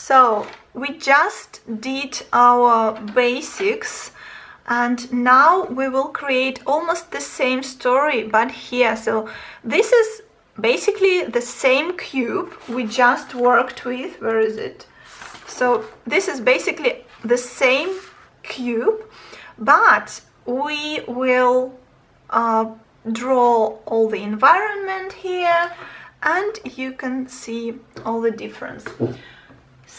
So we just did our basics, and now we will create almost the same story but here. So this is basically the same cube we just worked with. Where is it? So this is basically the same cube, but we will draw all the environment here, and you can see all the difference.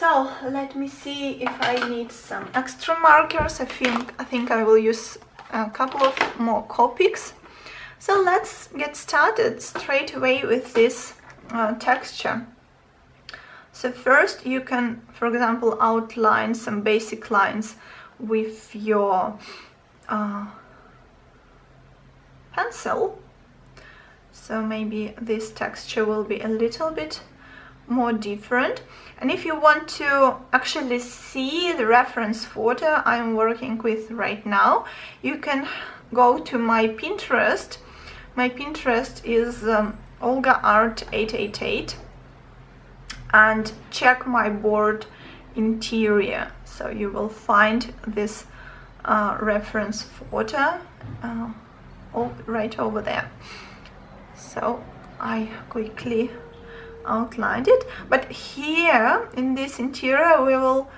So let me see if I need some extra markers. I think I will use a couple of more Copics. So let's get started straight away with this texture. So first you can, for example, outline some basic lines with your pencil. So maybe this texture will be a little bit more different. And if you want to actually see the reference photo I'm working with right now, you can go to my Pinterest. My Pinterest is Olga Art 888, and check my board interior. So you will find this reference photo right over there. So I quickly outlined it, but here in this interior we will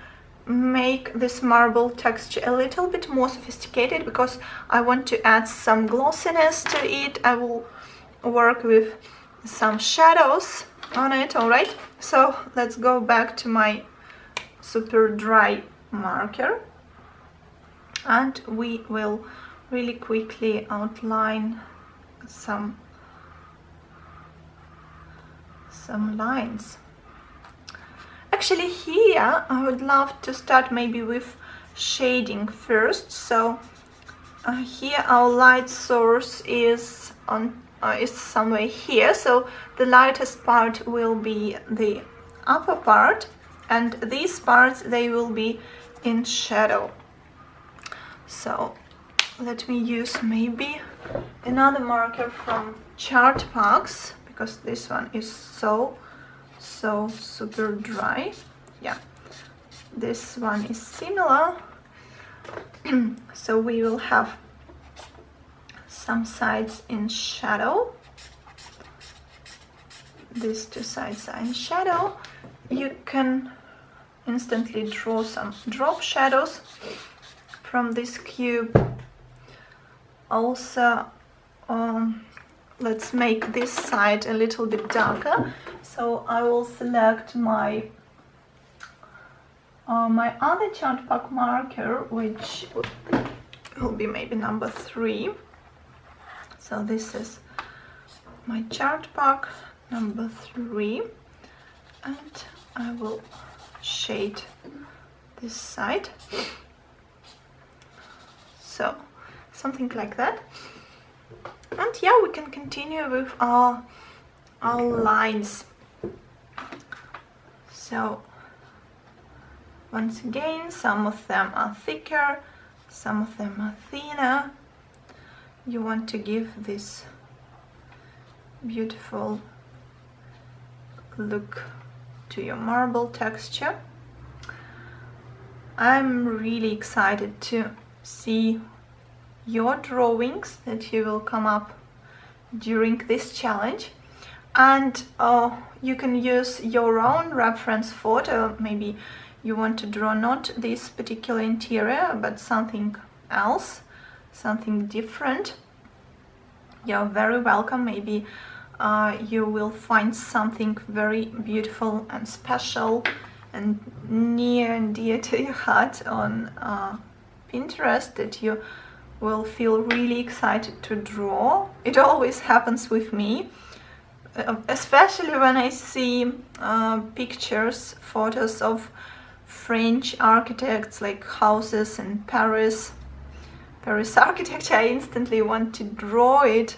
make this marble texture a little bit more sophisticated because I want to add some glossiness to it. I will work with some shadows on it. All right, so let's go back to my super dry marker, and we will really quickly outline some lines. Actually here I would love to start maybe with shading first. So here our light source is somewhere here, so the lightest part will be the upper part, and these parts, they will be in shadow. So let me use maybe another marker from Chartbox, because this one is so super dry. Yeah, this one is similar. So we will have some sides in shadow. These two sides are in shadow. You can instantly draw some drop shadows from this cube. Also, let's make this side a little bit darker. So I will select my my other Chartbox marker, which will be maybe number 3. So this is my Chartbox number 3, and I will shade this side. So something like that. And yeah, we can continue with our lines. So once again, some of them are thicker, some of them are thinner. You want to give this beautiful look to your marble texture. I'm really excited to see your drawings that you will come up during this challenge, and you can use your own reference photo. Maybe you want to draw not this particular interior but something else, something different. You're very welcome. Maybe you will find something very beautiful and special and near and dear to your heart on Pinterest that you will feel really excited to draw. It always happens with me, especially when I see pictures, photos of French architects, like houses in Paris architecture. I instantly want to draw it.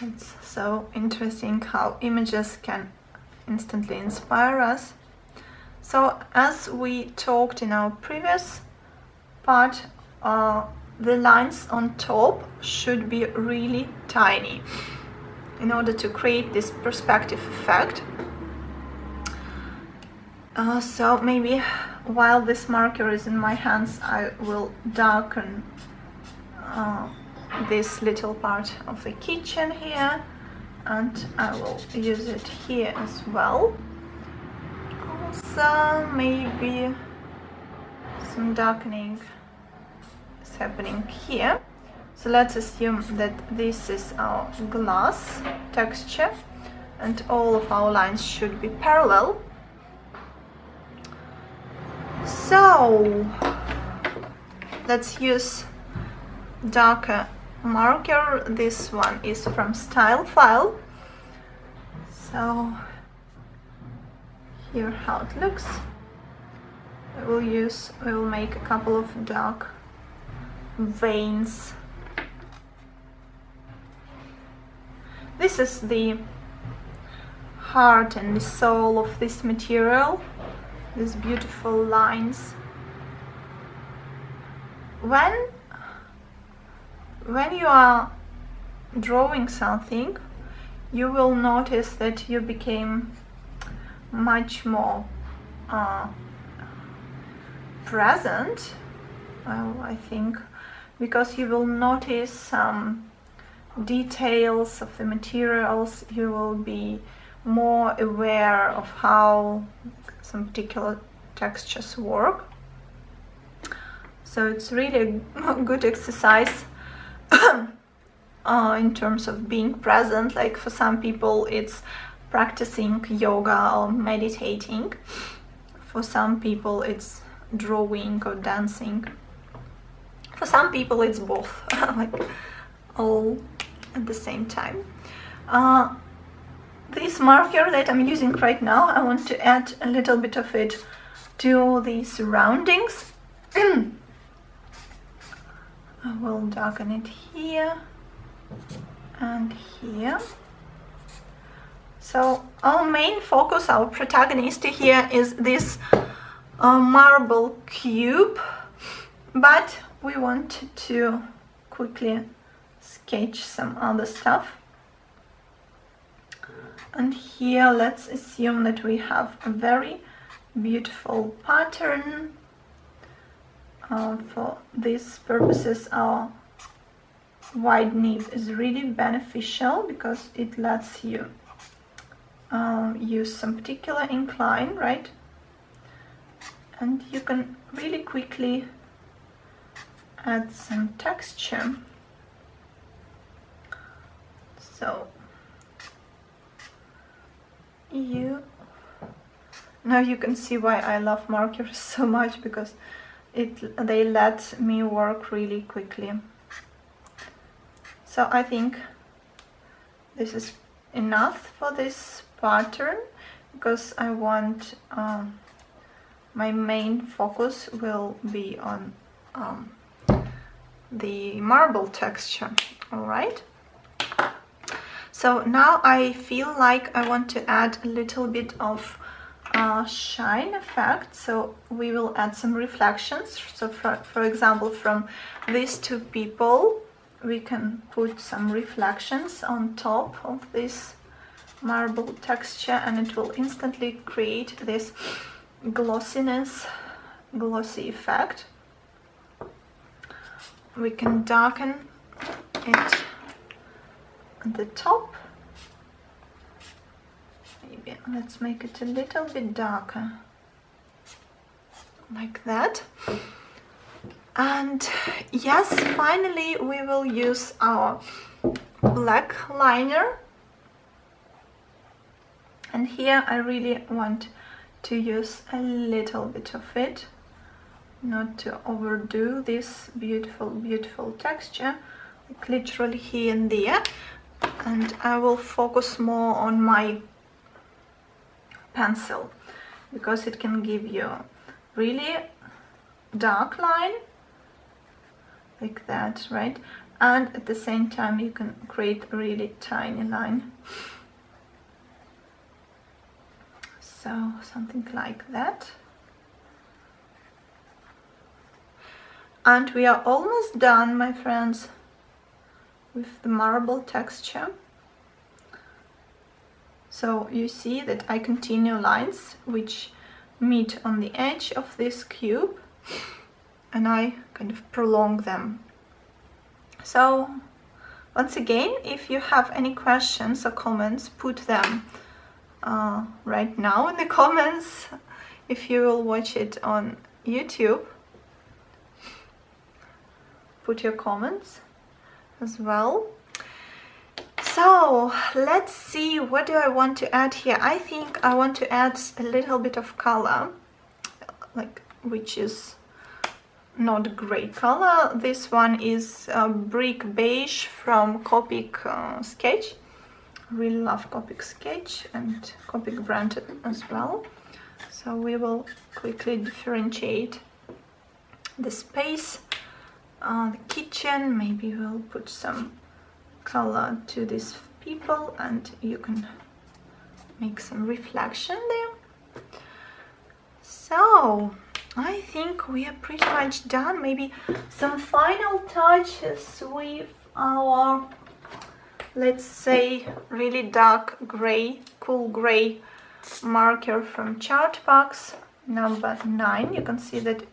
It's so interesting how images can instantly inspire us. So as we talked in our previous part, the lines on top should be really tiny in order to create this perspective effect. So maybe while this marker is in my hands, I will darken this little part of the kitchen here, and I will use it here as well. Also, maybe some darkening is happening here. So let's assume that this is our glass texture and all of our lines should be parallel. So let's use darker marker. This one is from StyleFile. So here how it looks. We will make a couple of dark veins. This is the heart and the soul of this material, these beautiful lines. When you are drawing something, you will notice that you became much more present, I think, because you will notice some details of the materials. You will be more aware of how some particular textures work. So it's really a good exercise in terms of being present. Like for some people it's practicing yoga or meditating. For some people it's drawing or dancing. For some people it's both, like all at the same time. This marker that I'm using right now, I want to add a little bit of it to the surroundings. I will darken it here and here. So our main focus, our protagonist here is this marble cube, but we want to quickly sketch some other stuff. And here let's assume that we have a very beautiful pattern. For these purposes, our wide nib is really beneficial because it lets you use some particular incline, right? And you can really quickly add some texture. So now you can see why I love markers so much, because they let me work really quickly. So I think this is enough for this pattern, because I want my main focus will be on the marble texture. All right. So now I feel like I want to add a little bit of shine effect. So we will add some reflections. So for example, from these two people, we can put some reflections on top of this marble texture, and it will instantly create this glossy effect. We can darken it at the top. Maybe let's make it a little bit darker, like that. And yes, finally we will use our black liner. And here I really want to use a little bit of it, not to overdo this beautiful texture, like literally here and there. And I will focus more on my pencil, because it can give you really dark line like that, right? And at the same time you can create a really tiny line. So something like that. And we are almost done, my friends, with the marble texture. So you see that I continue lines which meet on the edge of this cube, and I kind of prolong them. So once again, if you have any questions or comments, put them right now in the comments. If you will watch it on YouTube, put your comments as well. So let's see, what do I want to add here? I think I want to add a little bit of color, like, which is not gray color. This one is brick beige from Copic Sketch. Really love Copic Sketch and Copic brand as well. So we will quickly differentiate the space, the kitchen. Maybe we'll put some color to these people, and you can make some reflection there. So I think we are pretty much done. Maybe some final touches with our, let's say, really dark gray, cool gray marker from Chartbox number 9. You can see that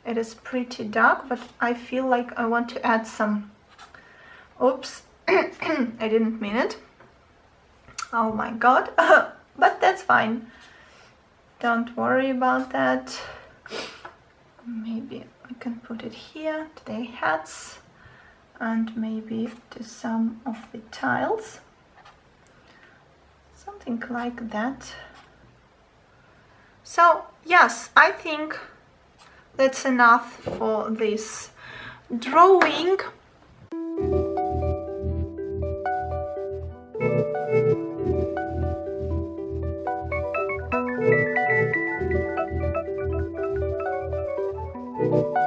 it is pretty dark, but I feel like I want to add some, oops, I didn't mean it, oh my god, but that's fine, don't worry about that. Maybe I can put it here to their hats, and maybe to some of the tiles, something like that. So yes, I think that's enough for this drawing. Thank you.